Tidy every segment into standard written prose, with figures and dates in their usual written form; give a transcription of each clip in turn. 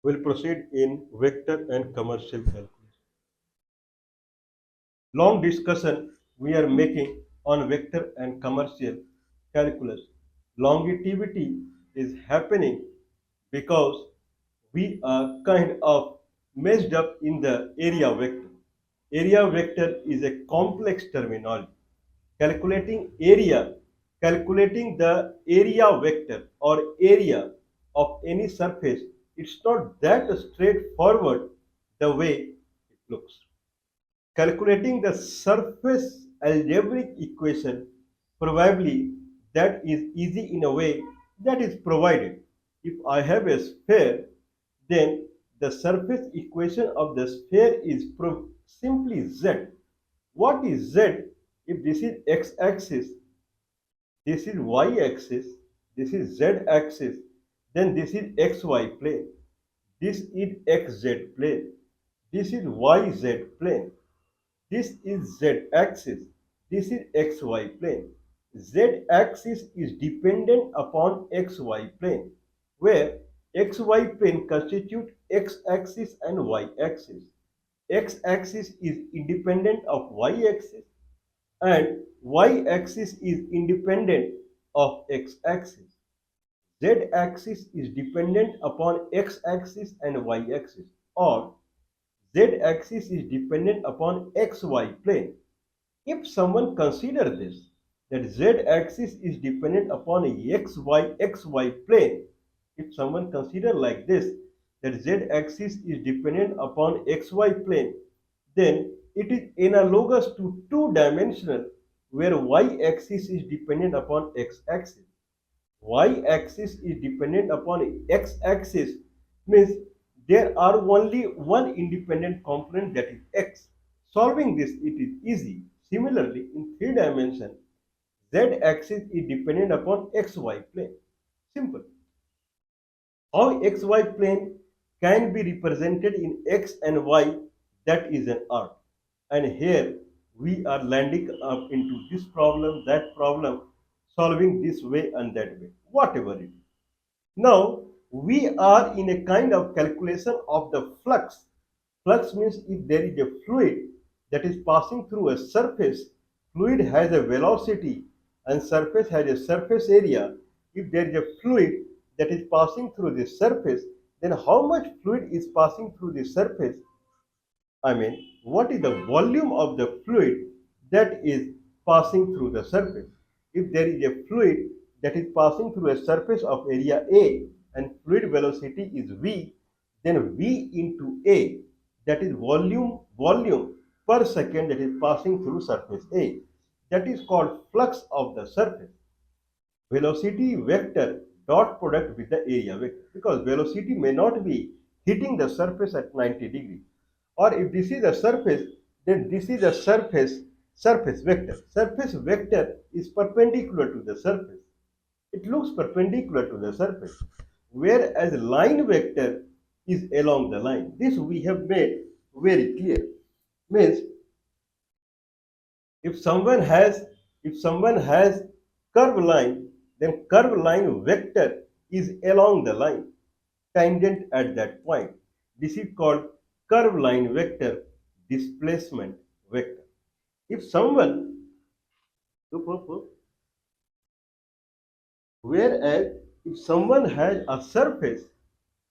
will proceed in vector and commercial calculus. Long discussion we are making on vector and commercial calculus. Longevity is happening because we are kind of messed up in the area vector. Area vector is a complex terminology. Calculating area, calculating the area vector or area of any surface, it's not that straightforward the way it looks. Calculating the surface algebraic equation, probably that is easy in a way that is provided. If I have a sphere, then the surface equation of the sphere is simply z. What is z? If this is x-axis, this is y-axis, this is z-axis, then this is xy plane, this is xz plane, this is yz plane. This is z-axis. This is xy plane. Z-axis is dependent upon xy plane, where xy plane constitute x-axis and y-axis. X-axis is independent of y-axis and y-axis is independent of x-axis. Z-axis is dependent upon x-axis and y-axis, or z-axis is dependent upon xy plane. If someone consider this, that z-axis is dependent upon a xy plane, if someone consider like this, that z-axis is dependent upon xy plane, then it is analogous to two-dimensional where y-axis is dependent upon x-axis. Y-axis is dependent upon x-axis means there are only one independent component, that is x. Solving this, it is easy. Similarly, in three dimension, z-axis is dependent upon xy plane. Simple. How xy plane can be represented in x and y, that is an art. And here we are landing up into this problem, that problem, solving this way and that way, whatever it is. Now, we are in a kind of calculation of the flux. Flux means if there is a fluid that is passing through a surface, fluid has a velocity and surface has a surface area. If there is a fluid that is passing through the surface, then how much fluid is passing through the surface? I mean, what is the volume of the fluid that is passing through the surface? If there is a fluid that is passing through a surface of area A and fluid velocity is V, then V into A, that is volume per second that is passing through surface A. That is called flux of the surface. Velocity vector dot product with the area vector, because velocity may not be hitting the surface at 90 degrees, or if this is a surface, then this is a surface vector. Surface vector is perpendicular to the surface. It looks perpendicular to the surface, whereas line vector is along the line. This we have made very clear. Means if someone has curved line, then curved line vector is along the line, tangent at that point. This is called curved line vector, displacement vector. If someone, whereas if someone has a surface,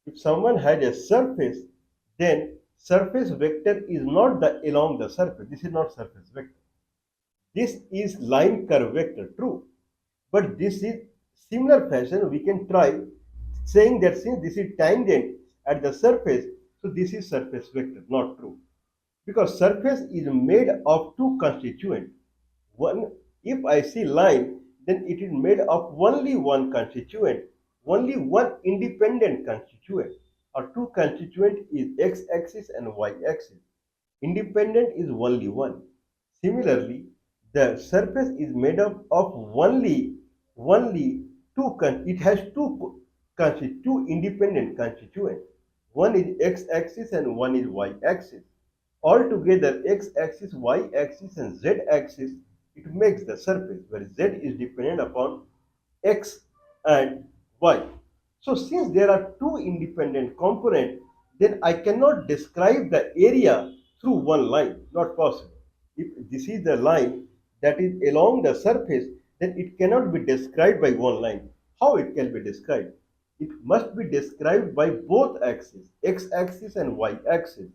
if someone has a surface, then surface vector is not the along the surface. This is not surface vector. This is line curve vector, true. But this is similar fashion, we can try saying that since this is tangent at the surface, so this is surface vector, not true. Because surface is made of two constituents. One, if I see line, then it is made of only one constituent, only one independent constituent. Or two constituent is x-axis and y-axis. Independent is only one. Similarly, the surface is made up of only two. It has two independent constituents. One is x-axis and one is y-axis. Altogether, x-axis, y-axis, and z-axis, it makes the surface where z is dependent upon x and y. So since there are two independent components, then I cannot describe the area through one line. Not possible. If this is the line that is along the surface, then it cannot be described by one line. How it can be described? It must be described by both axes, x-axis and y-axis,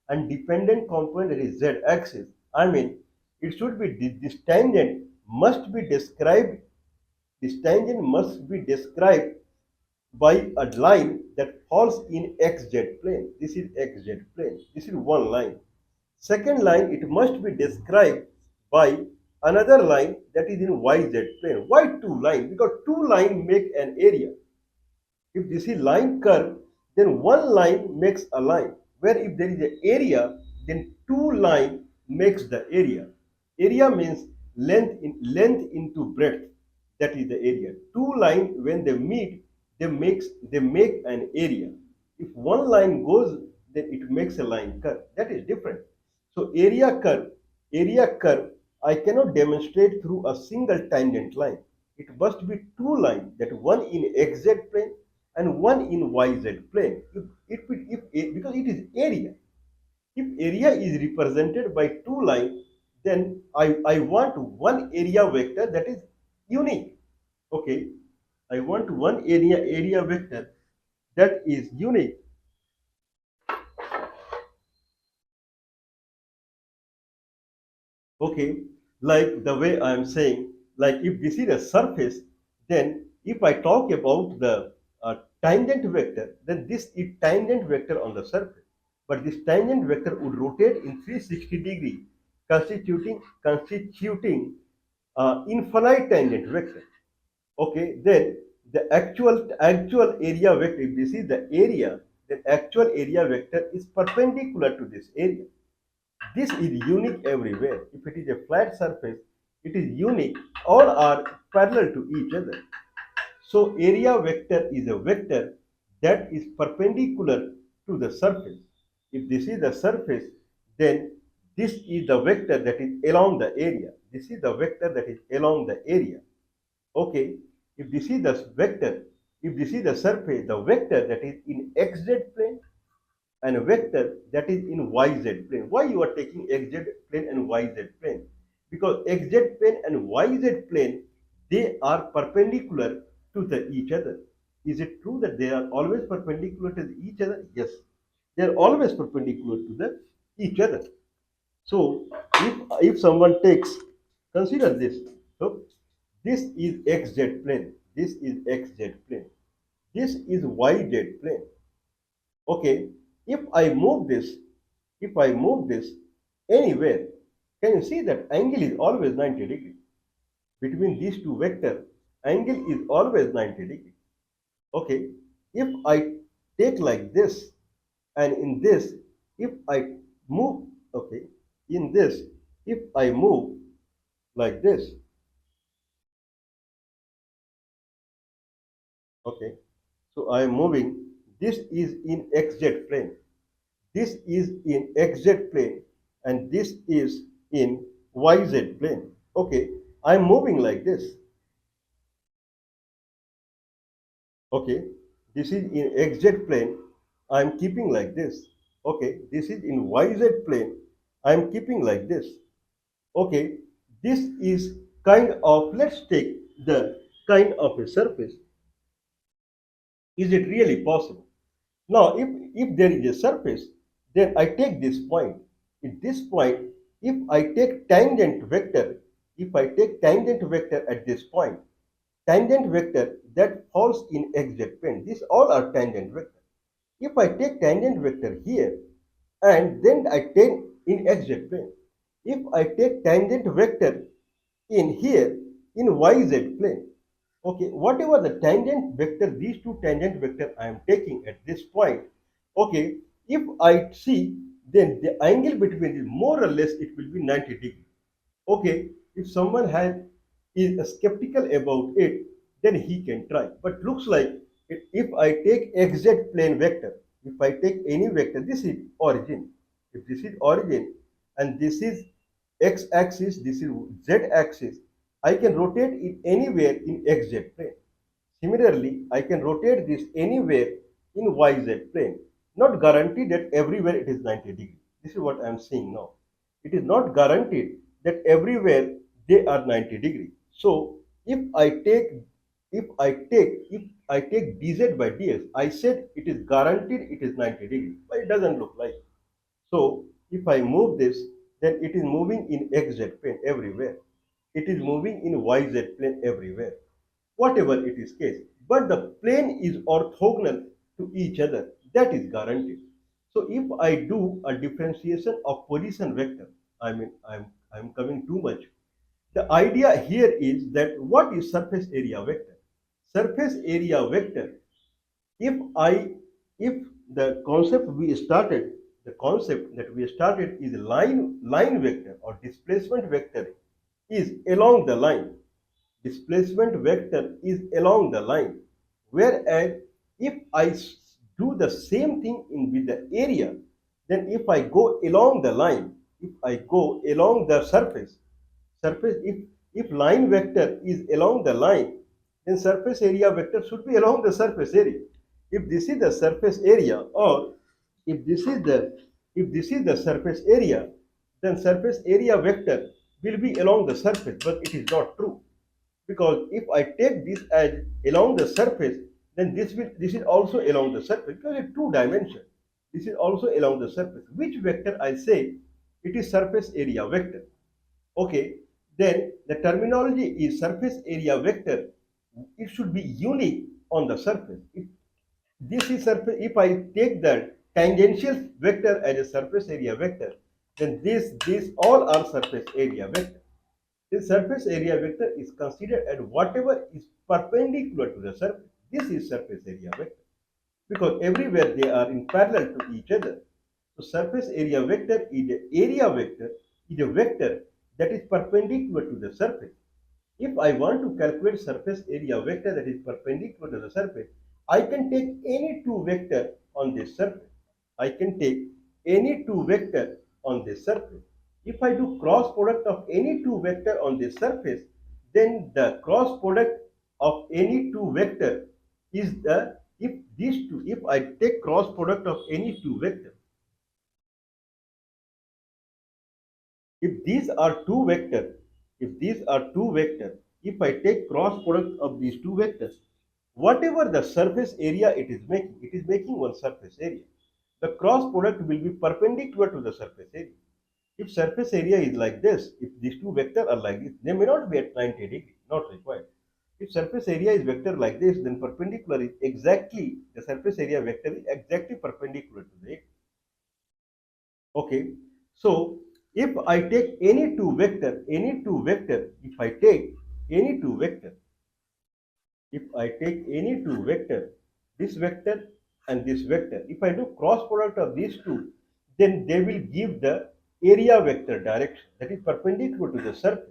and dependent component that is z-axis. I mean, it should be this tangent must be described. This tangent must be described by a line that falls in xz plane. This is xz plane. This is one line. Second line, it must be described by another line that is in yz plane. Why two lines? Because two lines make an area. If this is line curve, then one line makes a line. Where if there is an area, then two line makes the area. Area means length into breadth. That is the area. Two line when they meet, they make an area. If one line goes, then it makes a line curve. That is different. So area curve, I cannot demonstrate through a single tangent line. It must be two lines, that one in xz plane and one in yz plane. Because it is area. If area is represented by two lines, then I want one area vector that is unique. Okay, I want one area vector that is unique. Okay, like the way I am saying, like if this is a surface, then if I talk about the tangent vector, then this is tangent vector on the surface. But this tangent vector would rotate in 360 degree, constituting infinite tangent vector. Okay, then the actual area vector, if this is the area, then actual area vector is perpendicular to this area. This is unique everywhere. If it is a flat surface, it is unique. All are parallel to each other. So area vector is a vector that is perpendicular to the surface. If this is the surface, then this is the vector that is along the area. This is the vector that is along the area. Okay, if this is the vector, if this is the surface, the vector that is in xz plane and a vector that is in yz plane. Why you are taking xz plane and yz plane? Because xz plane and yz plane, they are perpendicular to each other. Is it true that they are always perpendicular to each other? Yes, they are always perpendicular to each other. So if someone takes, consider this. So this is xz plane. This is xz plane. This is yz plane. Okay, if I move this anywhere, can you see that angle is always 90 degree? Between these two vectors, angle is always 90 degree. Okay, if I take like this, and in this, if I move, okay, in this, if I move like this, okay, so I am moving, this is in xz plane. This is in xz plane and this is in yz plane. Okay, I'm moving like this. Okay, this is in xz plane. I'm keeping like this. Okay, this is in yz plane. I'm keeping like this. Okay, this is kind of, let's take the kind of a surface. Is it really possible? Now, if there is a surface, then I take this point. At this point, if I take tangent vector, if I take tangent vector at this point, tangent vector that falls in xz plane, these all are tangent vector. If I take tangent vector here, and then I take in xz plane, if I take tangent vector in here in yz plane, okay, whatever the tangent vector, these two tangent vector I am taking at this point, okay, if I see, then the angle between it, more or less it will be 90 degree. Okay, if someone is skeptical about it, then he can try. But looks like if I take xz plane vector, if I take any vector, this is origin. If this is origin and this is x-axis, this is z-axis, I can rotate it anywhere in xz plane. Similarly, I can rotate this anywhere in YZ plane. Not guaranteed that everywhere it is 90 degree. This is what I am saying now. It is not guaranteed that everywhere they are 90 degree. So if I take if I take dz by dx, I said it is guaranteed it is 90 degree, but it doesn't look like. So if I move this, then it is moving in xz plane everywhere. It is moving in yz plane everywhere, whatever it is case. But the plane is orthogonal to each other. That is guaranteed. So if I do a differentiation of position vector, I'm coming too much. The idea here is that what is surface area vector? Surface area vector, if I if the concept we started, the concept that we started is line vector or displacement vector is along the line. Displacement vector is along the line. Whereas if I do the same thing in with the area, then if I go along the line, if I go along the surface, if line vector is along the line, then surface area vector should be along the surface area. If this is the surface area, or if this is the if this is the surface area, then surface area vector will be along the surface, but it is not true, because if I take this as along the surface, then this is also along the surface because it's two dimension. This is also along the surface. Which vector I say it is surface area vector? Okay, then the terminology is surface area vector. It should be unique on the surface. If this is surface, if I take the tangential vector as a surface area vector, then these all are surface area vector. The surface area vector is considered as whatever is perpendicular to the surface. This is surface area vector because everywhere they are in parallel to each other. So surface area vector is a vector that is perpendicular to the surface. If I want to calculate surface area vector that is perpendicular to the surface, I can take any two vector on this surface. I can take any two vector on this surface. If I do cross product of any two vector on this surface, then the cross product of any two vector is the if I take cross product of any two vector, if these are two vectors, if I take cross product of these two vectors, whatever the surface area it is making one surface area. The cross product will be perpendicular to the surface area. If surface area is like this, if these two vectors are like this, they may not be at 90 degree, not required. If surface area is vector like this, then perpendicular is exactly, the surface area vector is exactly perpendicular to the. Okay, so if I take if I take any two vector, if I take any two vector, this vector and this vector, if I do cross product of these two, then they will give the area vector direction that is perpendicular to the surface.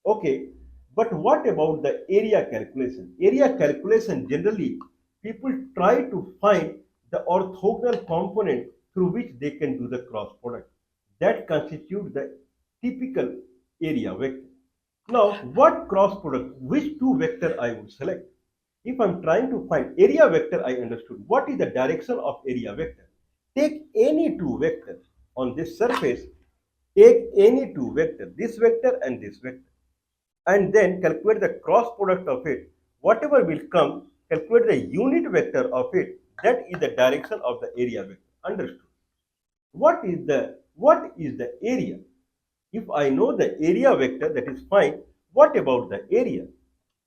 Okay, but what about the area calculation? Area calculation generally people try to find the orthogonal component through which they can do the cross product. That constitute the typical area vector. Now, what cross product, which two vector I would select? If I'm trying to find area vector, I understood. What is the direction of area vector? Take any two vectors on this surface, take any two vectors, this vector and this vector, and then calculate the cross product of it. Whatever will come, calculate the unit vector of it. That is the direction of the area vector. Understood? What is the area? If I know the area vector, that is fine. What about the area?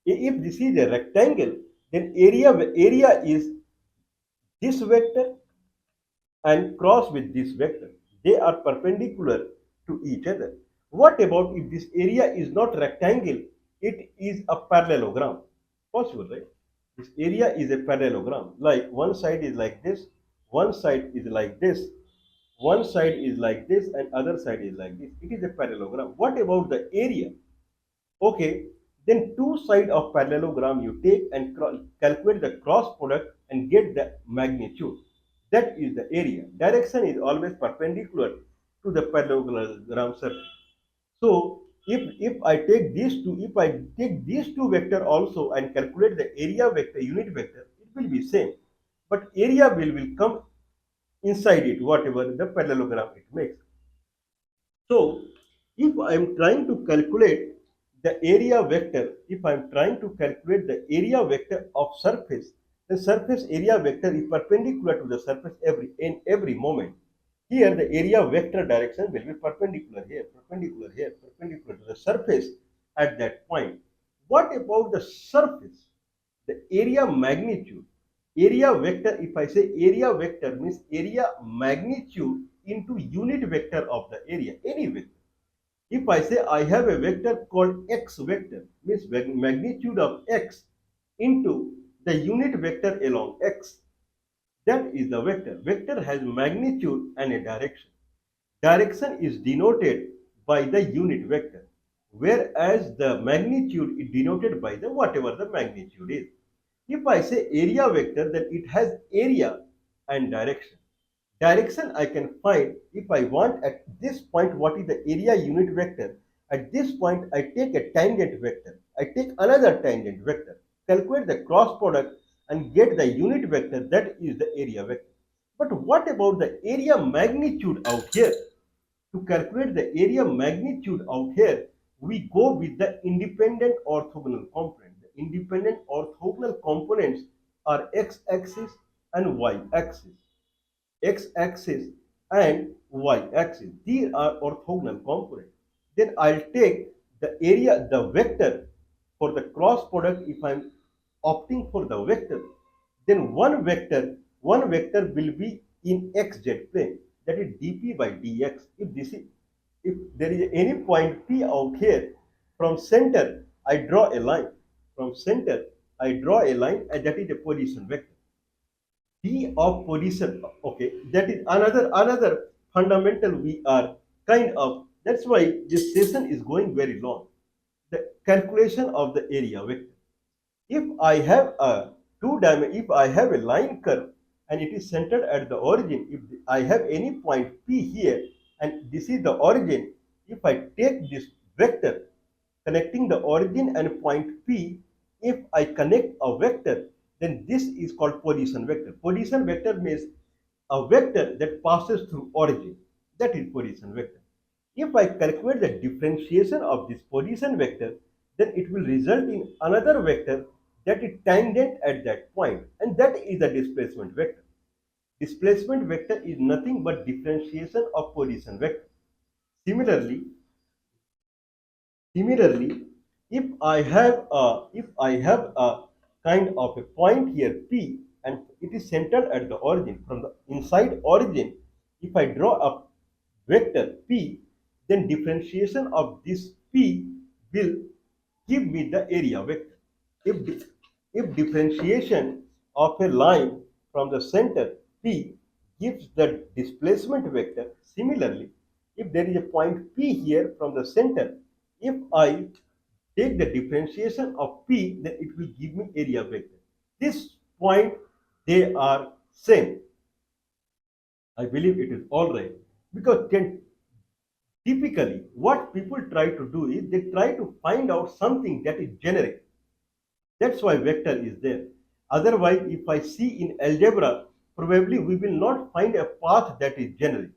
If this is a rectangle, then area is this vector and cross with this vector. They are perpendicular to each other. What about if this area is not rectangle, it is a parallelogram? Possible, right? This area is a parallelogram. Like one side is like this, one side is like this, one side is like this, and other side is like this. It is a parallelogram. What about the area? Okay, then two side of parallelogram you take and calculate the cross product and get the magnitude. That is the area. Direction is always perpendicular to the parallelogram surface. So If I take these two, if I take these two vector also and calculate the area vector, unit vector, it will be same. But area will come inside it, whatever the parallelogram it makes. So if I am trying to calculate the area vector, if I am trying to calculate the area vector of surface, the surface area vector is perpendicular to the surface in every moment. Here the area vector direction will be perpendicular here, perpendicular to the surface at that point. What about the surface? The area magnitude. Area vector, if I say area vector means area magnitude into unit vector of the area, any vector. If I say I have a vector called x vector, means magnitude of x into the unit vector along x, that is the vector. Vector has magnitude and a direction. Direction is denoted by the unit vector, whereas the magnitude is denoted by the whatever the magnitude is. If I say area vector, then it has area and direction. Direction I can find if I want at this point what is the area unit vector. At this point I take a tangent vector. I take another tangent vector. Calculate the cross product and get the unit vector, that is the area vector. But what about the area magnitude out here? To calculate the area magnitude out here, we go with the independent orthogonal component. The independent orthogonal components are x-axis and y-axis. X-axis and y-axis. These are orthogonal components. Then I'll take the area, the vector for the cross product. If I'm opting for the vector, then one vector will be in xz plane, that is dp by dx. If there is any point p out here, from center I draw a line. From center I draw a line, and that is a position vector. P of position. Okay, that is another fundamental we are kind of. That's why this session is going very long. The calculation of the area vector. If I have a if I have a line curve and it is centered at the origin, if I have any point P here and this is the origin, if I take this vector connecting the origin and point P, if I connect a vector, then this is called position vector. Position vector means a vector that passes through origin. That is position vector. If I calculate the differentiation of this position vector, then it will result in another vector that is tangent at that point, and that is the displacement vector. Displacement vector is nothing but differentiation of position vector. Similarly, Similarly, if I have a kind of a point here P and it is centered at the origin, from the inside origin, if I draw a vector P, then differentiation of this P will give me the area vector. If, if differentiation of a line from the center P gives the displacement vector, similarly, if there is a point P here from the center, if I take the differentiation of P, then it will give me area vector. This point, they are same. I believe it is all right. Because typically what people try to do is they try to find out something that is generic. That's why vector is there. Otherwise, if I see in algebra, probably we will not find a path that is generic.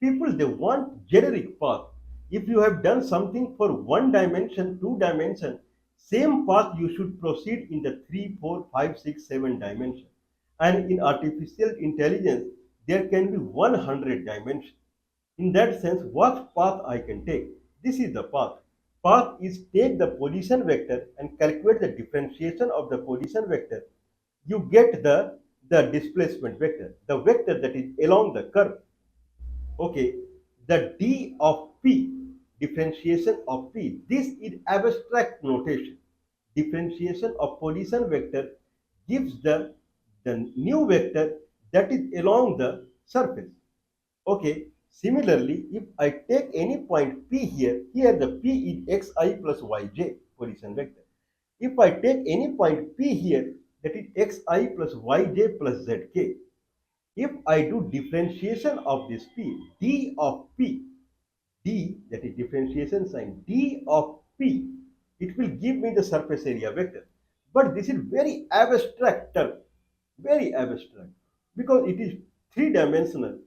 People, they want generic path. If you have done something for one dimension, two dimension, same path you should proceed in the 3, 4, 5, 6, 7 dimension. And in artificial intelligence, there can be 100 dimensions. In that sense, what path I can take? This is the path. Path is take the position vector and calculate the differentiation of the position vector. You get the displacement vector, the vector that is along the curve. Okay, the d of p, differentiation of p, this is abstract notation. Differentiation of position vector gives the new vector that is along the surface. Okay, similarly, if I take any point P here, here the P is xi plus yj, position vector. If I take any point P here, that is xi plus yj plus zk. If I do differentiation of this P, d of P, d, that is differentiation sign, d of p, it will give me the surface area vector. But this is very abstract term, very abstract, because it is three-dimensional.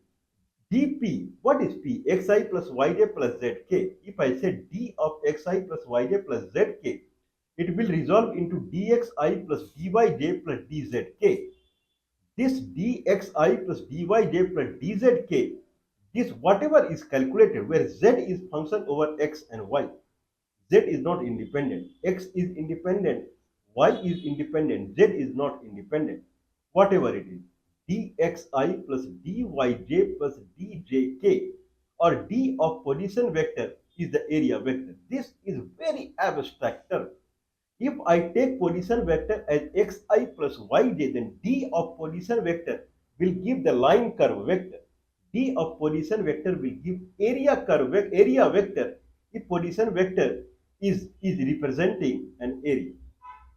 dp, what is p? Xi plus yj plus zk. If I say d of xi plus yj plus zk, it will resolve into dxi plus dyj plus dzk. This dxi plus dyj plus dzk, this whatever is calculated, where z is function over x and y. Z is not independent, x is independent, y is independent, z is not independent. Whatever it is, dxi plus dyj plus djk, or d of position vector, is the area vector. This is very abstract term. If I take position vector as xi plus yj, then d of position vector will give the line curve vector. D of position vector will give area curve area vector if position vector is representing an area.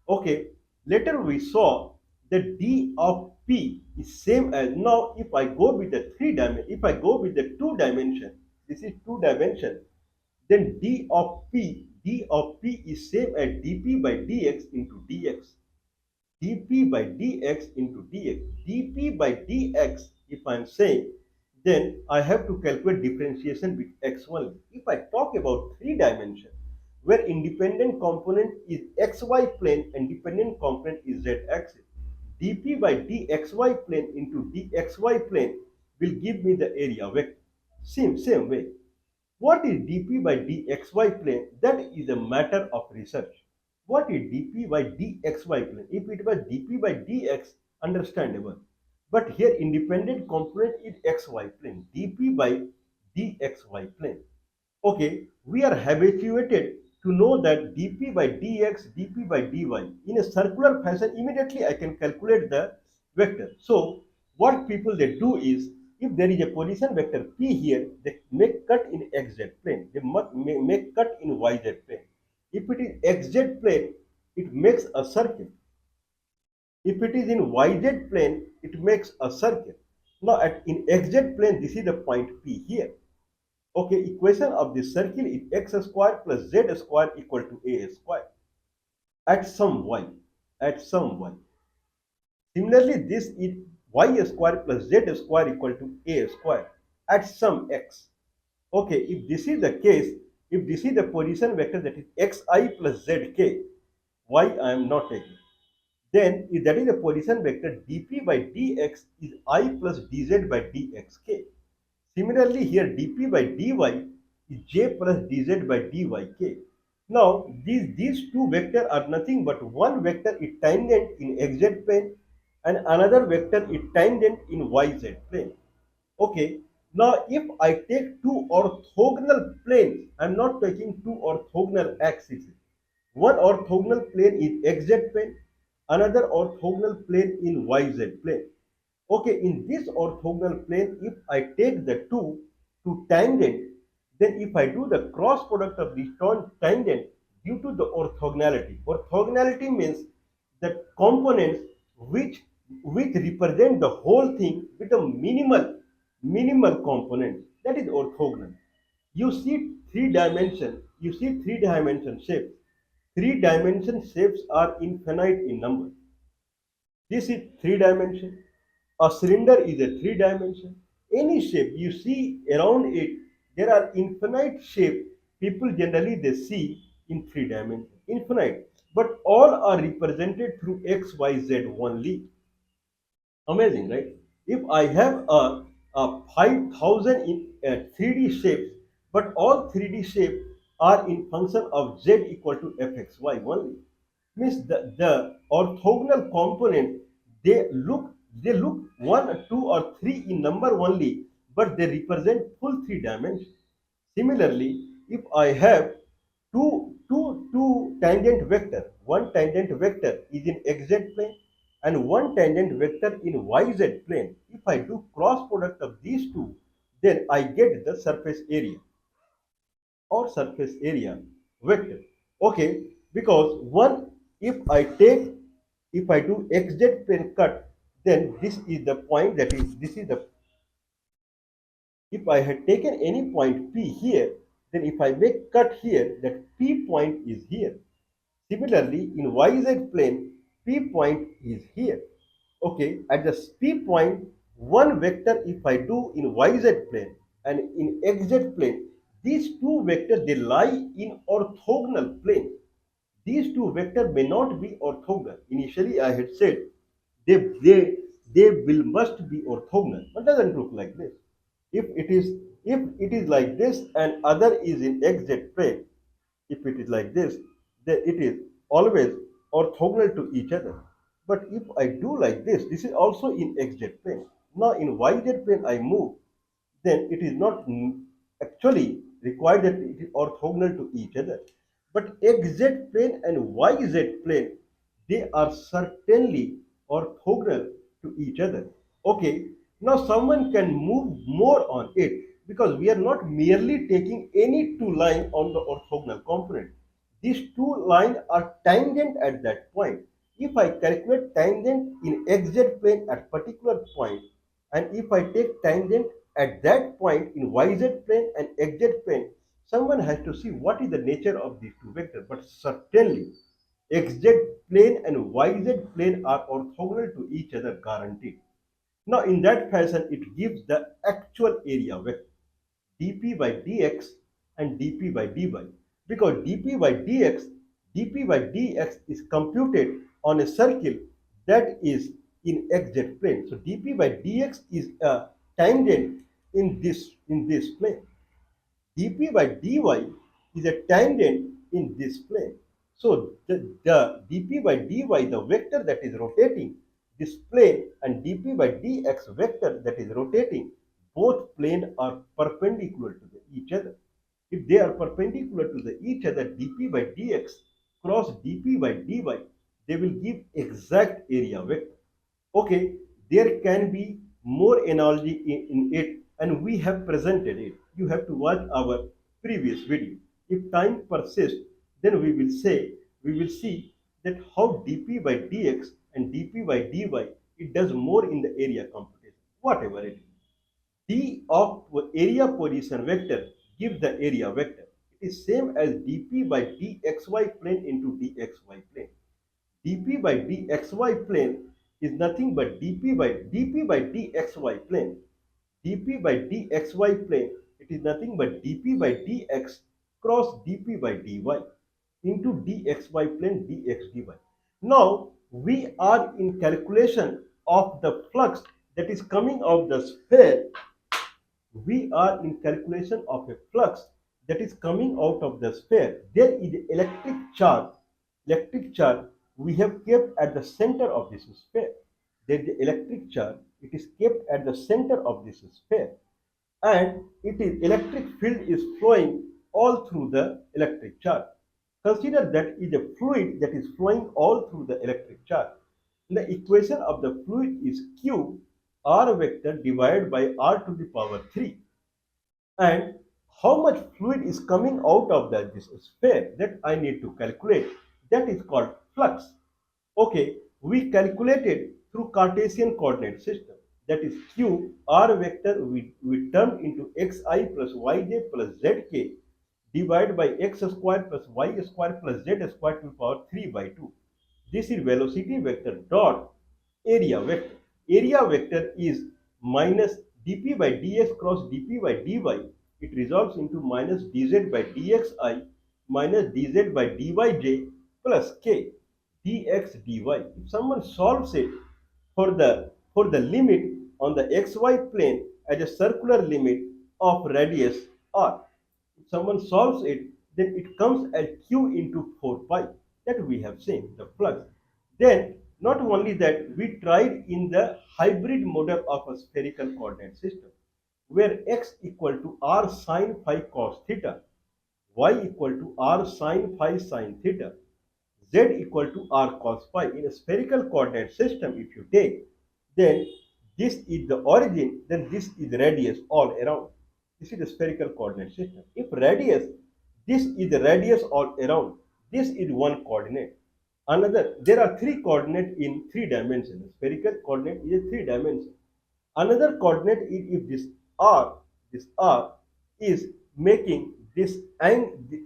Okay, later we saw that d of p is same as, now if I go with the if I go with the two dimension, this is two dimension, then d of p is same as dp by dx into dx. dp by dx into dx. dp by dx, if I am saying, then I have to calculate differentiation with x only. If I talk about three dimension, where independent component is xy plane and dependent component is z axis, dp by dxy plane into dxy plane will give me the area vector. Same way. What is dp by dxy plane? That is a matter of research. What is dp by dxy plane? If it was dp by dx, understandable. But here independent component is xy plane, dp by dxy plane. Okay, we are habituated to know that dp by dx, dp by dy. In a circular fashion, immediately I can calculate the vector. So what people they do is, if there is a position vector p here, they make cut in xz plane. They make cut in yz plane. If it is xz plane, it makes a circle. If it is in yz plane, it makes a circle. Now in xz plane, this is the point P here. Okay, equation of the circle is x square plus z square equal to a square at some y, at some y. Similarly, this is y square plus z square equal to a square at some x. Okay, if this is the case, if this is the position vector, that is xi plus zk, y I am not taking. Then if that is the position vector, dp by dx is I plus dz by dxk. Similarly, here dp by dy is j plus dz by dyk. Now, these two vectors are nothing but one vector is tangent in xz plane and another vector is tangent in yz plane. Okay. Now, if I take two orthogonal planes, I am not taking two orthogonal axes. One orthogonal plane is xz plane, another orthogonal plane in yz plane. Okay, in this orthogonal plane, if I take the two to tangent, then if I do the cross product of these tangent due to the orthogonality. Orthogonality means the components which represent the whole thing with a minimal component. That is orthogonal. You see three-dimension shapes. Three-dimension shapes are infinite in number. This is three dimension. A cylinder is a three dimension. Any shape you see around it, there are infinite shape. People generally they see in three dimension. Infinite. But all are represented through X, Y, Z only. Amazing, right? If I have a 5,000 in 3D shapes, but all 3D shapes are in function of Z equal to fxy only, means the orthogonal component, they look one, two, or three in number only, but they represent full three dimensions. Similarly, if I have two tangent vector, one tangent vector is in xz plane and one tangent vector in yz plane. If I do cross product of these two, then I get the surface area or surface area vector. Okay, because one, if I take, if I do xz plane cut, then this is the point, that is, this is the, if I had taken any point P here, Then if I make cut here, that P point is here. Similarly, in YZ plane, P point is here. Okay, at the P point, one vector if I do in YZ plane and in XZ plane, these two vectors they lie in orthogonal plane. These two vectors may not be orthogonal. Initially, I had said they, they, they will must be orthogonal, but doesn't look like this. If it is if it is like this and other is in XZ plane, if it is like this, then it is always orthogonal to each other. But if I do like this is also in XZ plane. Now in YZ plane I move, then it is not actually required that it is orthogonal to each other. But XZ plane and YZ plane, they are certainly orthogonal to each other. Okay, now someone can move more on it because we are not merely taking any two lines on the orthogonal component. These two lines are tangent at that point. If I calculate tangent in XZ plane at particular point, and if I take tangent at that point in YZ plane and XZ plane, someone has to see what is the nature of these two vectors. But certainly, XZ plane and YZ plane are orthogonal to each other, guaranteed. Now, in that fashion, it gives the actual area vector dp by dx and dp by dy, because dp by dx is computed on a circle that is in xz plane. So dp by dx is a tangent in this plane. dp by dy is a tangent in this plane. So the dp by dy, the vector that is rotating this plane, and dp by dx vector that is rotating, both planes are perpendicular to each other. If they are perpendicular to each other, dp by dx cross dp by dy, they will give exact area vector. Okay, there can be more analogy in it, and we have presented it. You have to watch our previous video. If time persists, then we will see that how dp by dx and dp by dy, it does more in the area computation, whatever it is. D of area position vector gives the area vector. It is same as dp by dxy plane into dxy plane. dp by dxy plane is nothing but dp by dxy plane. dp by dxy plane, it is nothing but dp by dx cross dp by dy into dxy plane dx dy. Now we are in calculation of the flux that is coming out the sphere. We are in calculation of a flux that is coming out of the sphere. There is electric charge we have kept at the center of this sphere. There is the electric charge, it is kept at the center of this sphere, and it is electric field is flowing all through the electric charge. Consider that is a fluid that is flowing all through the electric charge. The equation of the fluid is Q R vector divided by R to the power 3. And how much fluid is coming out of this sphere, that I need to calculate. That is called flux. Okay, we calculated through Cartesian coordinate system. That is Q R vector we turned into xi plus yj plus zk divided by x square plus y square plus z square to the power 3 by 2. This is velocity vector dot area vector. Area vector is minus dp by dx cross dp by dy. It resolves into minus dz by dxi minus dz by dyj plus k dx dy. If someone solves it for the limit on the xy plane as a circular limit of radius r, if someone solves it, then it comes as q into 4 pi, that we have seen the flux. Then not only that, we tried in the hybrid model of a spherical coordinate system where x equal to r sine phi cos theta, y equal to r sine phi sine theta, z equal to r cos phi. In a spherical coordinate system, if you take, then this is the origin, then this is radius all around. This is the spherical coordinate system. If radius, this is the radius all around. This is one coordinate. Another, there are three coordinates in three dimensions. Spherical coordinate is a three dimension. Another coordinate is if this r is making this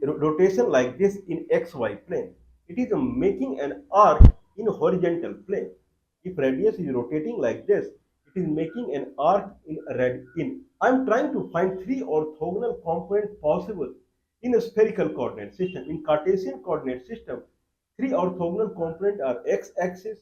rotation like this in xy plane. It is making an arc in horizontal plane. If radius is rotating like this, it is making an arc in I'm trying to find three orthogonal components possible in a spherical coordinate system. In Cartesian coordinate system, three orthogonal components are x-axis,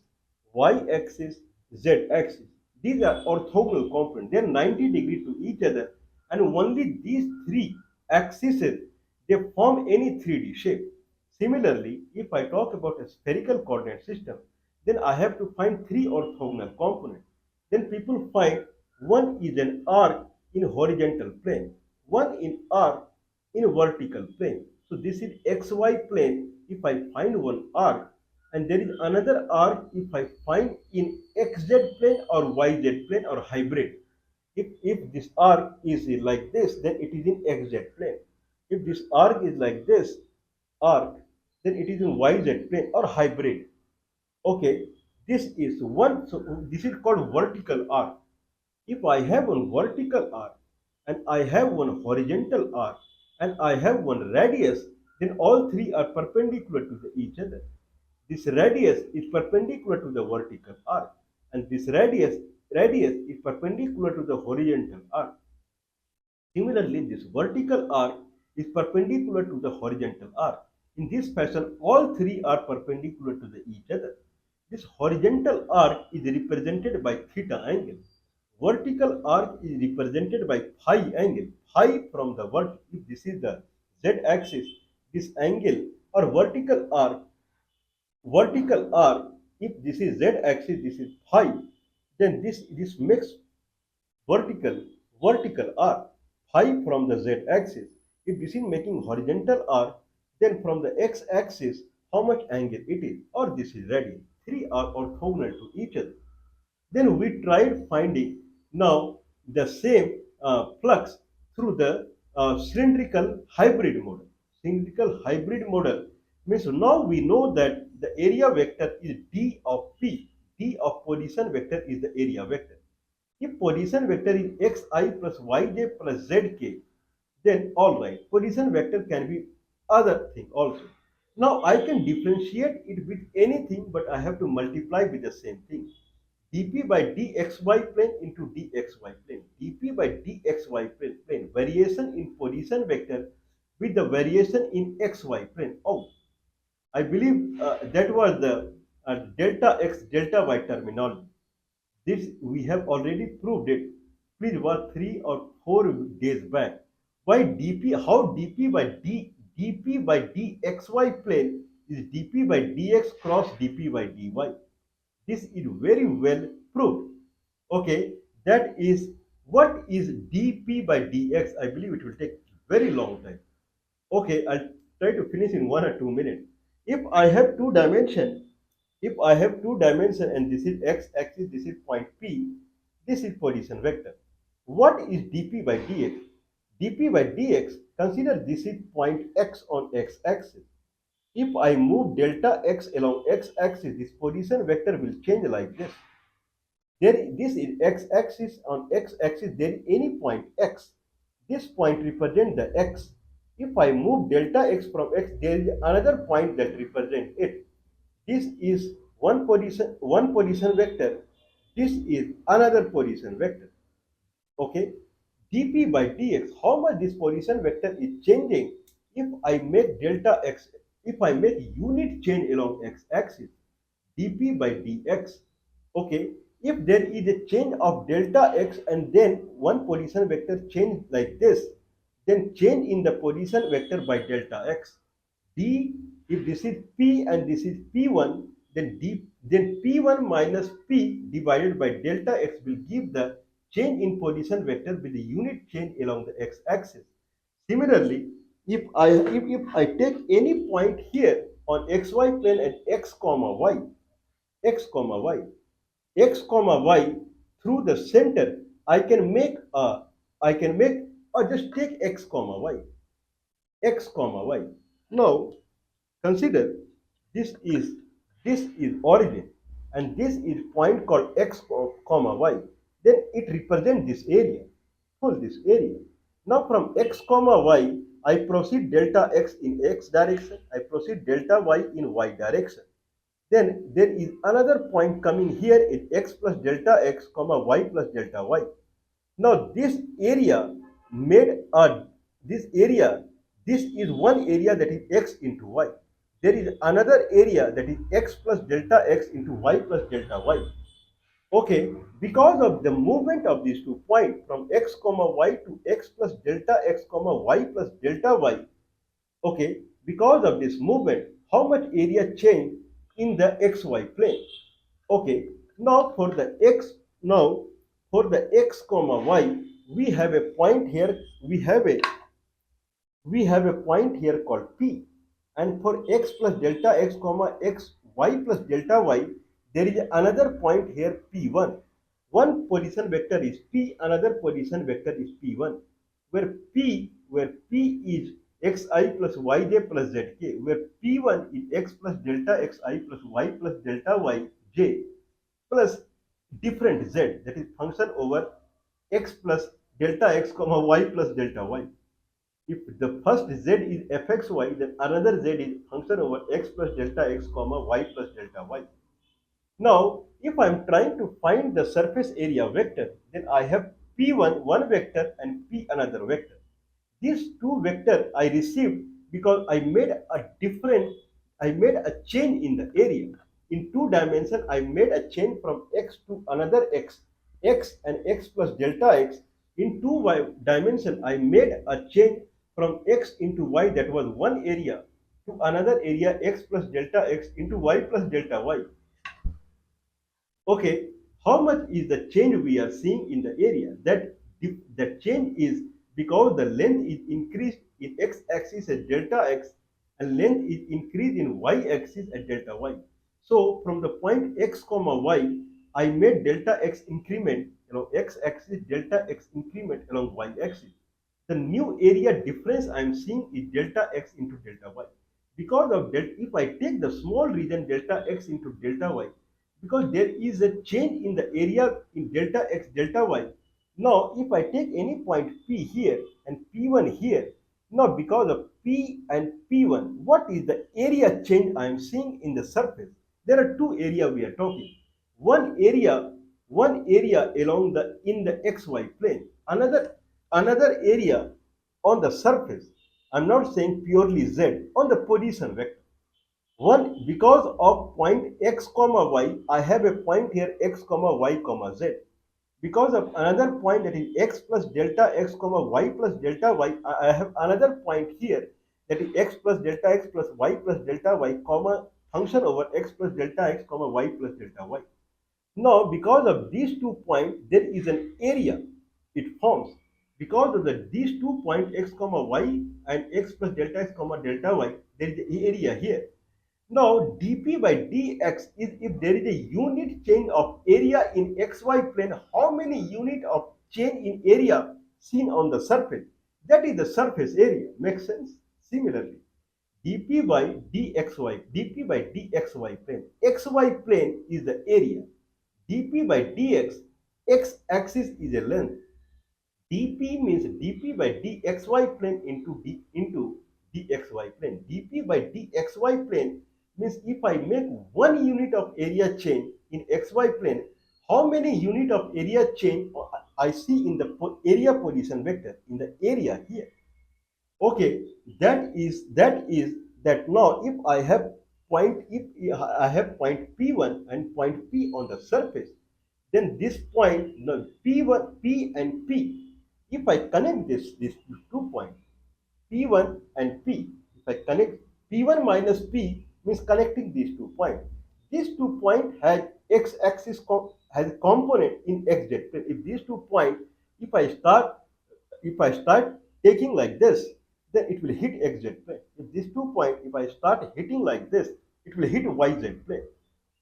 y-axis, z-axis. These are orthogonal components. They are 90 degrees to each other, and only these three axes they form any 3D shape. Similarly, if I talk about a spherical coordinate system, then I have to find three orthogonal components. Then people find one is an arc in horizontal plane, one in arc in vertical plane. So this is xy plane if I find one arc, and there is another arc if I find in xz plane or yz plane or hybrid. If this arc is like this, then it is in xz plane. If this arc is like this arc, then it is in yz plane or hybrid. Okay, this is one. So this is called vertical arc. If I have one vertical arc and I have one horizontal arc and I have one radius, then all three are perpendicular to each other. This radius is perpendicular to the vertical arc, and this radius is perpendicular to the horizontal arc. Similarly, this vertical arc is perpendicular to the horizontal arc. In this fashion, all three are perpendicular to each other. This horizontal arc is represented by theta angle. Vertical arc is represented by phi angle. Phi from the vertical, if this is the z-axis, this angle or vertical arc, if this is z-axis, this is phi, then this makes vertical vertical arc phi from the z-axis. If this is making horizontal arc, then from the x-axis how much angle it is, or this is radius. Three are orthogonal to each other. Then we tried finding now the same flux through the cylindrical hybrid model. Cylindrical hybrid model means now we know that the area vector is d of p. D of position vector is the area vector. If position vector is xi plus yj plus zk, then all right, position vector can be other thing also. Now I can differentiate it with anything, but I have to multiply with the same thing. dp by dxy plane into dxy plane. dp by dxy plane. Variation in position vector with the variation in xy plane. Oh, I believe that was the delta x delta y terminology. This we have already proved it. Please was 3 or 4 days back. Why dp? How dp by dxy plane is dp by dx cross dp by dy. This is very well proved. Okay, that is what is dp by dx. I believe it will take very long time. Okay, I'll try to finish in 1 or 2 minutes. If I have two dimension, if I have two dimension and this is x-axis, this is point P, this is position vector. What is dp by dx? dp by dx, consider this is point x on x-axis. If I move delta x along x-axis, this position vector will change like this. This is x-axis. On x-axis, there is any point x. This point represents the x. If I move delta x from x, there is another point that represents it. This is one position vector. This is another position vector. Okay, dp by dx, how much this position vector is changing if I make delta x, if I make unit change along x-axis, dp by dx. Okay, if there is a change of delta x and then one position vector change like this, then change in the position vector by delta x. D, if this is P and this is P1, then then P1 minus P divided by delta x will give the change in position vector with the unit change along the x-axis. Similarly, if I take any point here on xy plane at x comma y, x comma y, x comma y through the center, I can make or just take x comma y, x comma y. Now consider this is this is origin and this is point called x comma y. Then it represents this area, whole this area. Now from x comma y, I proceed delta x in x direction, I proceed delta y in y direction. Then there is another point coming here in x plus delta x comma y plus delta y. Now made a this area, this is one area that is x into y. There is another area that is x plus delta x into y plus delta y. Okay, because of the movement of these 2 points from x comma y to x plus delta x comma y plus delta y. Okay, because of this movement, how much area change in the xy plane? Okay, now for the x comma y, we have a point here, we have a point here called P. And for x plus delta x comma x y plus delta y, there is another point here P1. One position vector is P, another position vector is P1, where P is xi plus yj plus zk, where P1 is x plus delta xi plus y plus delta yj plus different z, that is function over x plus delta x comma y plus delta y. If the first z is fxy, then another z is function over x plus delta x comma y plus delta y. Now, if I am trying to find the surface area vector, then I have P1 one vector and P another vector. These two vectors I received because I made a change in the area. In 2 dimensions, I made a change from x to another x and x plus delta x. In 2 dimensions, I made a change from x into y, that was one area, to another area x plus delta x into y plus delta y. Okay, how much is the change we are seeing in the area? That change is because the length is increased in x-axis at delta x and length is increased in y-axis at delta y. So from the point x comma y, I made delta x increment along x-axis, delta x increment along y-axis. The new area difference I am seeing is delta x into delta y. Because of that, if I take the small region delta x into delta y, because there is a change in the area in delta x delta y. Now if I take any point P here and P1 here, now because of P and P1, what is the area change I am seeing in the surface? There are two areas we are talking. One area along the in the xy plane, another area on the surface. I'm not saying purely z, on the position vector. One, because of point x comma y, I have a point here x comma y comma z. Because of another point that is x plus delta x comma y plus delta y, I have another point here that is x plus delta x plus y plus delta y comma function over x plus delta x comma y plus delta y. Now, because of these 2 points, there is an area it forms. Because of these 2 points x comma y and x plus delta x comma delta y, there is an area here. Now, dp by dx is if there is a unit change of area in xy plane, how many unit of change in area seen on the surface? That is the surface area. Makes sense? Similarly, dp by dxy plane. Xy plane is the area. dp by dx, x-axis is a length. dp means dp by dxy plane into dxy plane. dp by dxy plane means if I make 1 unit of area change in xy plane, how many unit of area change I see in the area position vector in the area here. Okay, that now if I have point P1 and point P on the surface, then this point, no, P1, P and P, if I connect these 2 points, P1 and P, if I connect P1 minus P means connecting these 2 points. These 2 points has x-axis has component in xz plane. If these 2 points, if I start if I start taking like this, then it will hit xz plane. If these 2 points, if I start hitting like this, it will hit yz plane.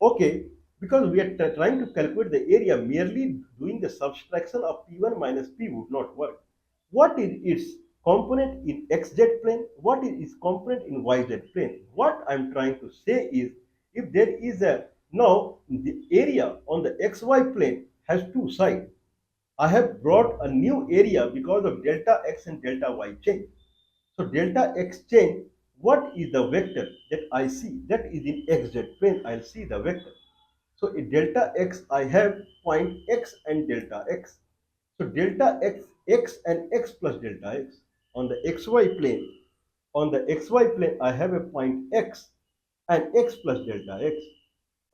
Okay, because we are trying to calculate the area, merely doing the subtraction of P1 minus P would not work. What is its component in xz plane? What is its component in yz plane? What I'm trying to say is, if there is a, now the area on the xy plane has two sides. I have brought a new area because of delta x and delta y change. So delta x change, what is the vector that I see? That is in xz plane, I'll see the vector. So in delta x, I have point x and delta x. So delta x, x and x plus delta x. On the xy plane, I have a point x and x plus delta x.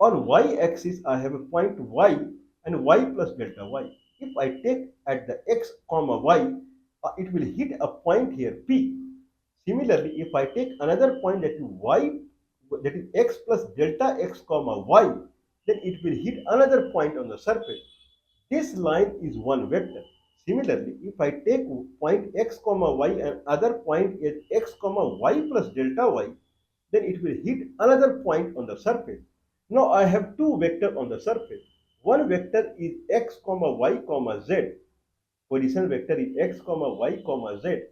On y-axis, I have a point y and y plus delta y. If I take at the x comma y, it will hit a point here P. Similarly, if I take another point that is y, that is x plus delta x comma y, then it will hit another point on the surface. This line is one vector. Similarly, if I take point x comma y and other point is x comma y plus delta y, then it will hit another point on the surface. Now I have two vectors on the surface. One vector is x comma y comma z. Position vector is x comma y comma z.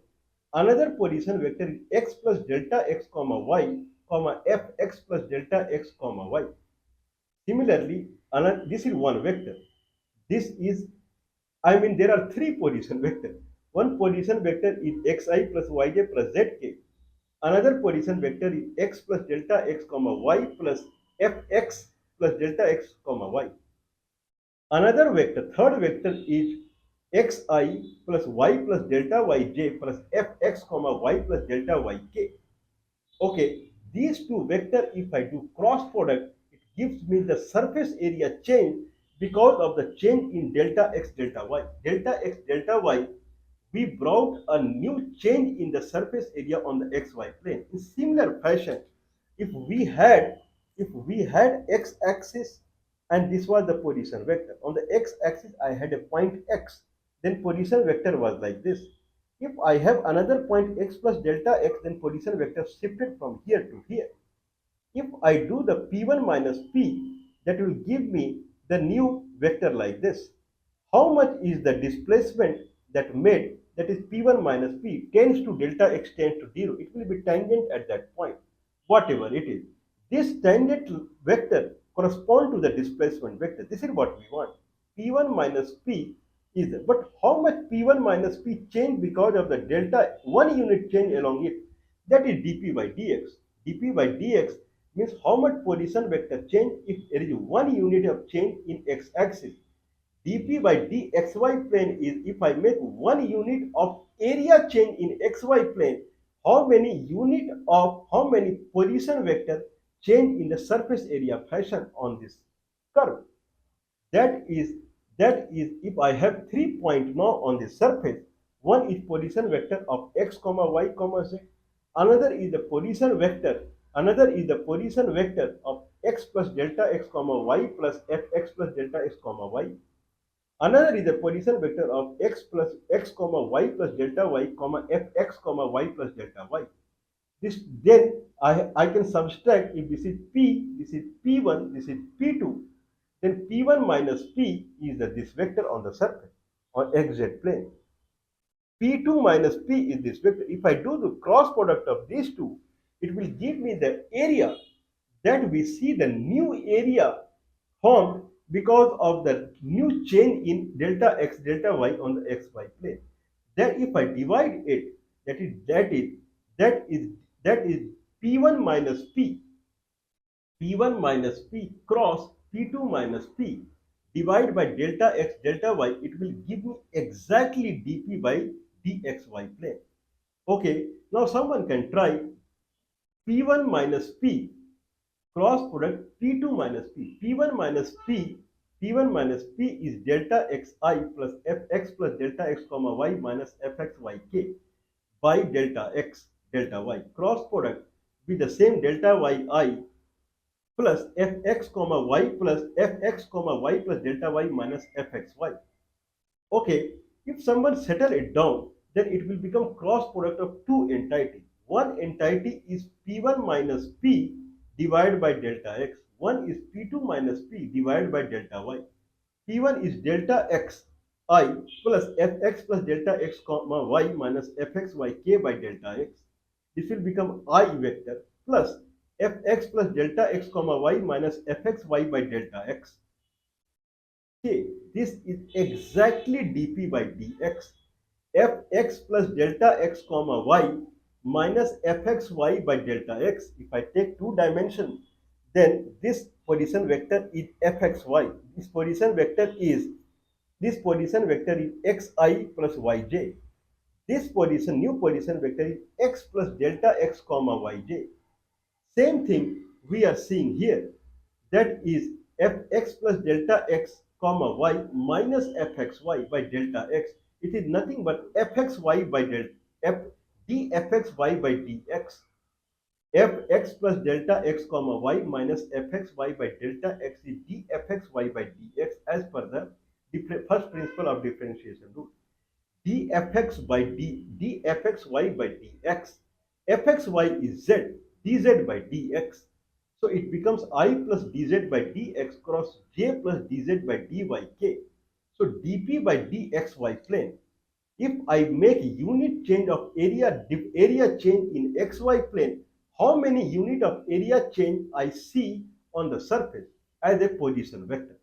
Another position vector is x plus delta x comma y comma fx plus delta x comma y. Similarly, this is one vector. This is, I mean, there are three position vectors. One position vector is xi plus yj plus zk. Another position vector is x plus delta x comma y plus fx plus delta x comma y. Another vector, third vector is xi plus y plus delta yj plus fx comma y plus delta yk. Okay, these two vectors, if I do cross product, it gives me the surface area change because of the change in delta x delta y. Delta x delta y, we brought a new change in the surface area on the xy plane. In similar fashion, if we had x-axis and this was the position vector. On the x-axis, I had a point x, then position vector was like this. If I have another point x plus delta x, then position vector shifted from here to here. If I do the p1 minus p, that will give me the new vector like this. How much is the displacement that made, that is p1 minus p tends to delta x tends to 0. It will be tangent at that point, whatever it is. This tangent vector correspond to the displacement vector. This is what we want. P1 minus p is, but how much P1 minus P change because of the delta 1 unit change along it? That is dP by dx. dP by dx means how much position vector change if there is 1 unit of change in x-axis. dP by dxy plane is if I make 1 unit of area change in xy plane, how many position vector change in the surface area fashion on this curve. That is if I have 3 points now on the surface. One is position vector of x comma y comma z. Another is the position vector of x plus delta x comma y plus fx plus delta x comma y. Another is the position vector of x plus x comma y plus delta y comma fx comma y plus delta y. This then I can subtract, if this is P, this is P1, this is P2, then P1 minus P is this vector on the surface on xz plane. P2 minus P is this vector. If I do the cross product of these two, it will give me the area that we see, the new area formed because of the new change in delta x delta y on the xy plane. Then if I divide it, that is P1 minus P1 minus P cross P2 minus P divided by delta x delta y, it will give me exactly dP by dxy plane. Okay, now someone can try P1 minus P cross product P2 minus P. P1 minus P is delta xi plus fx plus delta x comma y minus fxyk by delta x delta y. Cross product with the same delta yi plus fx comma y plus fx comma y plus delta y minus fxy. Okay, if someone settle it down, then it will become cross product of two entities. One entity is P1 minus P divided by delta x. One is P2 minus P divided by delta y. P1 is delta x I plus fx plus delta x comma y minus fxyk by delta x. This will become I vector plus fx plus delta x comma y minus fxy by delta x. Okay, this is exactly dP by dx. Fx plus delta x comma y minus fxy by delta x. If I take two dimension, then this position vector is fxy. This position vector is xi plus yj. This position, new position vector is x plus delta x comma yj. Same thing we are seeing here. That is fx plus delta x comma y minus fxy by delta x. It is nothing but fxy by delta f dfxy by dx. Fx plus delta x comma y minus fxy by delta x is dfxy by dx as per the first principle of differentiation rule. Dfx by dfxy by dx. Fxy is z, dz by dx. So it becomes I plus dz by dx cross j plus dz by dyk. So dp by dxy plane. If I make unit change of area change in xy plane, how many unit of area change I see on the surface as a position vector?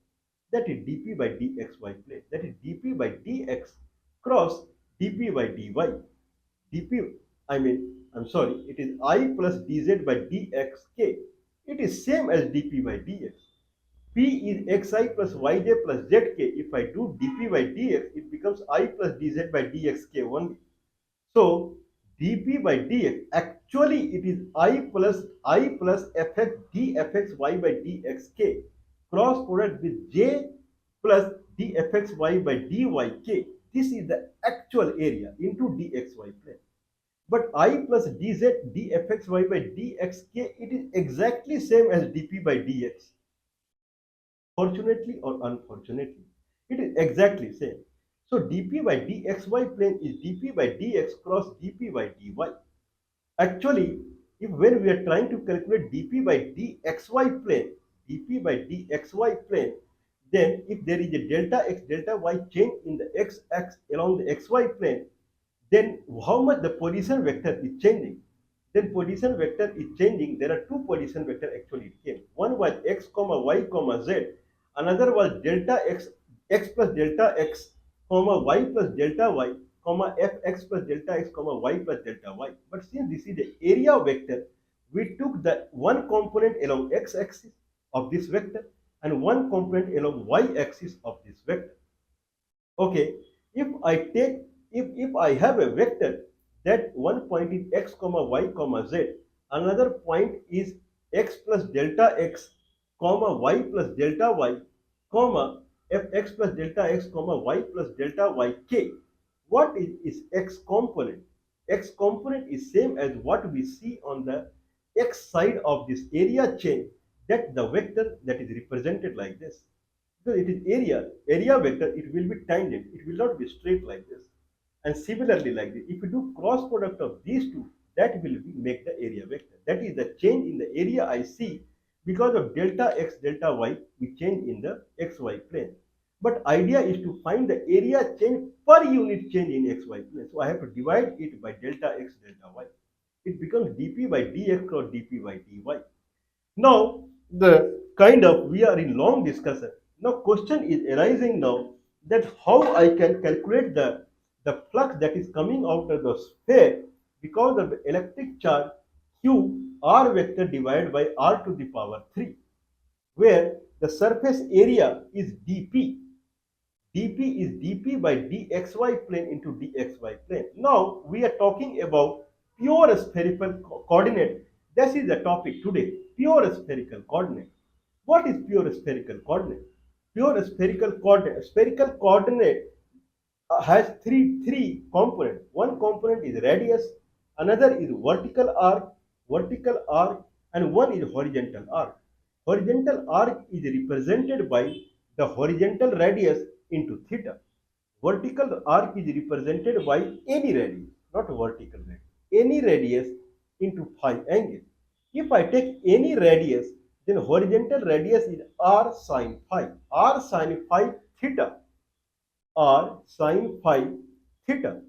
That is dp by dxy plane. That is dp by dx cross dp by dy. dp, I'm sorry, it is I plus dz by dxk. It is same as dp by dx. P is xi plus yj plus zk. If I do dp by dx, it becomes I plus dz by dxk only. So dp by dx, actually it is I plus fx dfxy by dxk cross product with j plus dfxy by dyk. This is the actual area into dxy plane. But I plus dz dfxy by dxk, it is exactly same as dp by dx. Fortunately or unfortunately, it is exactly same. So dp by dxy plane is dp by dx cross dp by dy. Actually, if when we are trying to calculate dp by dxy plane, then if there is a delta x delta y change in the x-axis along the xy plane, then how much the position vector is changing? Then position vector is changing. There are two position vector actually it came. One was x comma y comma z. Another was delta x plus delta x comma y plus delta y comma fx plus delta x comma y plus delta y. But since this is the area vector, we took the one component along x-axis of this vector and one component along y-axis of this vector. Okay, if I have a vector that one point is x comma y comma z, another point is x plus delta x comma y plus delta y comma fx plus delta x comma y plus delta y k. What is x component? X component is same as what we see on the x side of this area chain, that the vector that is represented like this. Because it is area vector, it will be tangent, it will not be straight like this. And similarly like this, if you do cross product of these two, that will make the area vector. That is the change in the area I see because of delta x delta y, we change in the xy plane. But idea is to find the area change per unit change in xy plane. So I have to divide it by delta x delta y. It becomes dp by dx or dp by dy. Now, the kind of we are in long discussion. Now, question is arising now that how I can calculate the flux that is coming out of the sphere because of the electric charge q r vector divided by r to the power 3, where the surface area is dp. dp is dp by dxy plane into dxy plane. Now, we are talking about pure spherical coordinate. This is the topic today, pure spherical coordinate. What is pure spherical coordinate? Pure spherical coordinate has three components. One component is radius, another is vertical arc, and one is horizontal arc. Horizontal arc is represented by the horizontal radius into theta. Vertical arc is represented by any radius, not vertical radius, any radius into phi angle. If I take any radius, then horizontal radius is r sine phi. R sine phi theta. R sine phi theta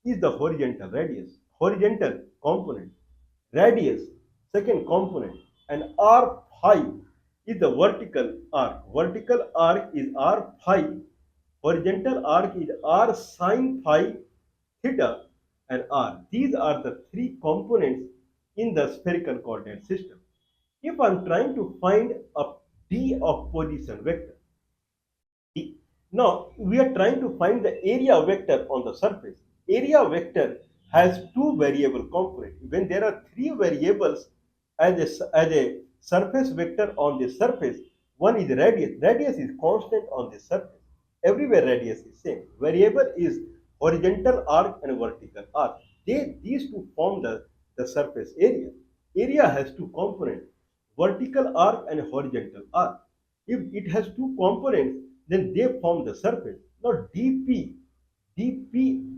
is the horizontal radius, horizontal component. Radius, second component, and r phi is the vertical arc. Vertical arc is r phi. Horizontal arc is r sine phi theta, and r. These are the three components in the spherical coordinate system. If I'm trying to find a d of position vector, now we are trying to find the area vector on the surface. Area vector has two variable components. When there are three variables as a surface vector on the surface, one is radius. Radius is constant on the surface. Everywhere radius is same. Variable is horizontal arc and vertical arc. These two form the surface area. Area has two components, vertical arc and horizontal arc. If it has two components, then they form the surface. Now dp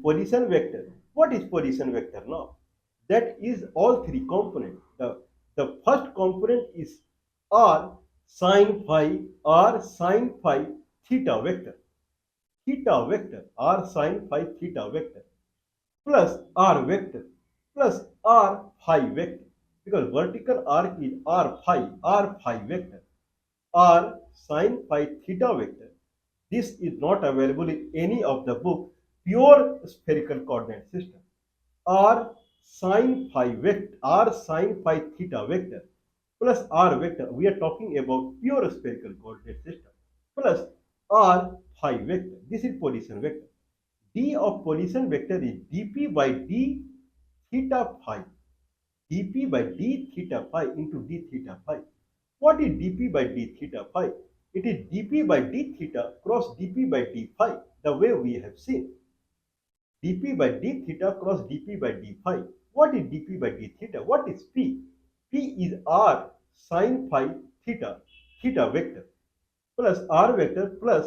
position vector. What is position vector now? That is all three components. The first component is r sine phi theta vector. Theta vector, r sine phi theta vector plus r vector plus r phi vector. Because vertical arc is r phi vector. R sine phi theta vector. This is not available in any of the book. Pure spherical coordinate system. R sine phi vector, R sine phi theta vector plus R vector. We are talking about pure spherical coordinate system plus R phi vector. This is position vector. D of position vector is dp by d theta phi. dp by d theta phi into d theta phi. What is dp by d theta phi? It is dp by d theta cross dp by d phi, the way we have seen. dp by d theta cross dp by d phi. What is dp by d theta? What is p? P is r sine phi theta, theta vector, plus r vector plus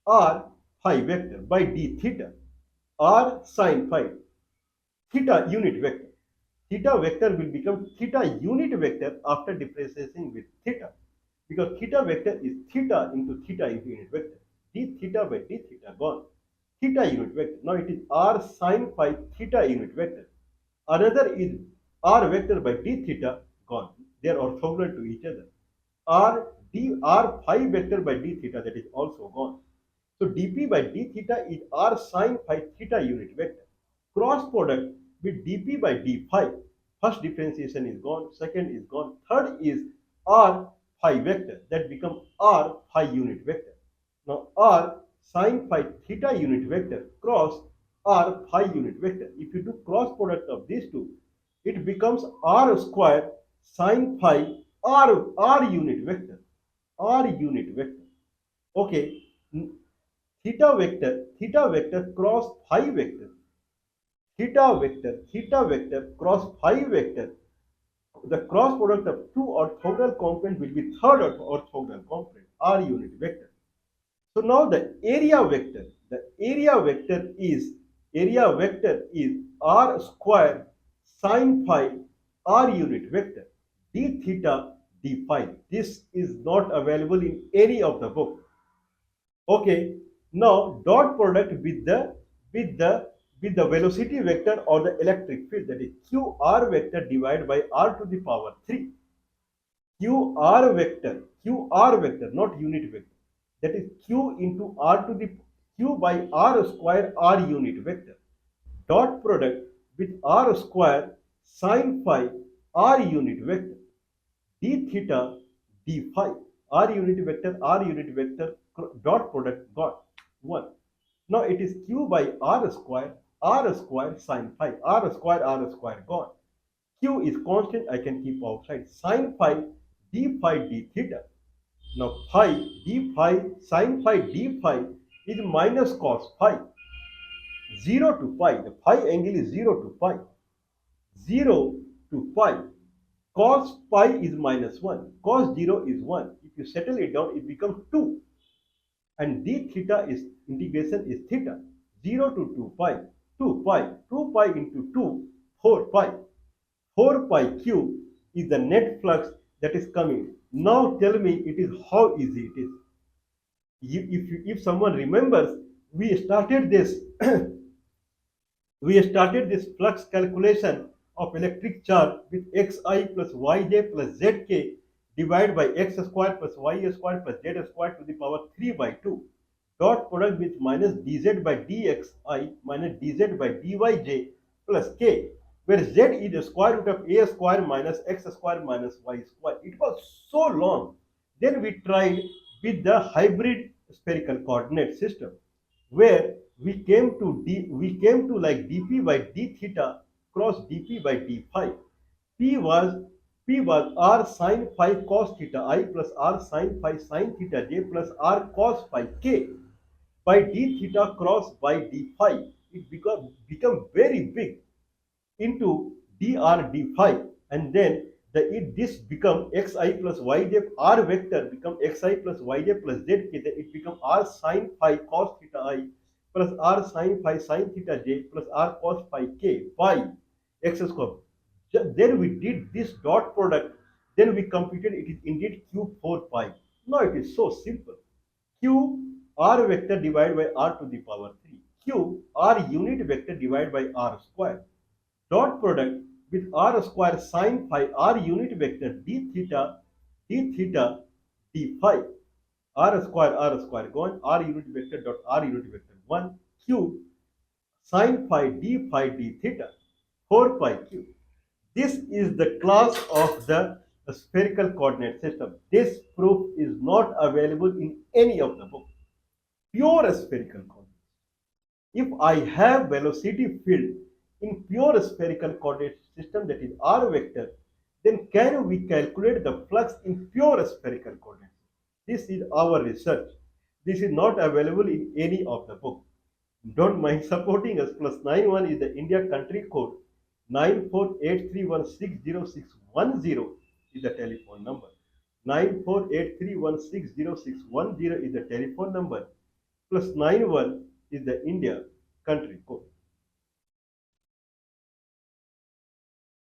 r phi vector by d theta. R sine phi, theta unit vector. Theta vector will become theta unit vector after differentiating with theta, because theta vector is theta into unit vector. D theta by d theta gone. Theta unit vector. Now it is r sine phi theta unit vector. Another is r vector by d theta gone. They are orthogonal to each other. R phi vector by d theta, that is also gone. So dp by d theta is r sine phi theta unit vector. Cross product with dp by d phi. First differentiation is gone, second is gone, third is r phi vector, that becomes r phi unit vector. Now r sine phi theta unit vector cross r phi unit vector. If you do cross product of these two, it becomes r square sine phi r unit vector. R unit vector. Okay. Theta vector cross phi vector. Theta vector cross phi vector. The cross product of two orthogonal components will be third orthogonal component, r unit vector. So now the area vector is r square sine phi r unit vector d theta d phi. This is not available in any of the book. Okay, now dot product with the velocity vector or the electric field, that is qr vector divided by r to the power 3. qr vector, not unit vector. That is q into r to the q by r square r unit vector. Dot product with r square sine phi r unit vector d theta d phi. R unit vector dot product got 1. Now it is q by r square sine phi. R square gone. Q is constant, I can keep outside. Sine phi d theta. Now phi d phi sine phi d phi is minus cos phi. 0 to pi. The phi angle is 0 to pi. 0 to pi. Cos pi is minus 1. Cos 0 is 1. If you settle it down, it becomes 2. And d theta is integration is theta. 0 to 2 pi. 2 pi. 2 pi into 2, 4 pi. 4 pi cube is the net flux that is coming. Now tell me it is how easy it is. If someone remembers, we started this flux calculation of electric charge with xi plus yj plus zk divided by x square plus y square plus z square to the power 3 by 2. Dot product with minus dz by dxi minus dz by dyj plus k, where z is the square root of a square minus x square minus y square. It was so long. Then we tried with the hybrid spherical coordinate system, where we came to like dp by d theta cross dp by d phi. P was P was r sine phi cos theta I plus r sine phi sine theta j plus r cos phi k by d theta cross by d phi. It become very big into dr d phi, and then this become xi plus yj, r vector become xi plus yj plus zk, then it become r sine phi cos theta I plus r sine phi sine theta j plus r cos phi k by x square. Then we did this dot product, then we computed it is indeed cube 4 pi. Now it is so simple. Q r vector divided by r to the power 3. Q r unit vector divided by r square. Dot product with r square sine phi r unit vector d theta d phi. R square gone, r unit vector dot r unit vector 1 q sine phi d theta 4 pi q. This is the class of the spherical coordinate system. This proof is not available in any of the books. Pure spherical coordinate. If I have velocity field in pure spherical coordinate system, that is r vector, then can we calculate the flux in pure spherical coordinate? This is our research. This is not available in any of the book. Don't mind supporting us. +91 is the India country code. 9483160610 is the telephone number. 9483160610 is the telephone number. +91 is the India country code.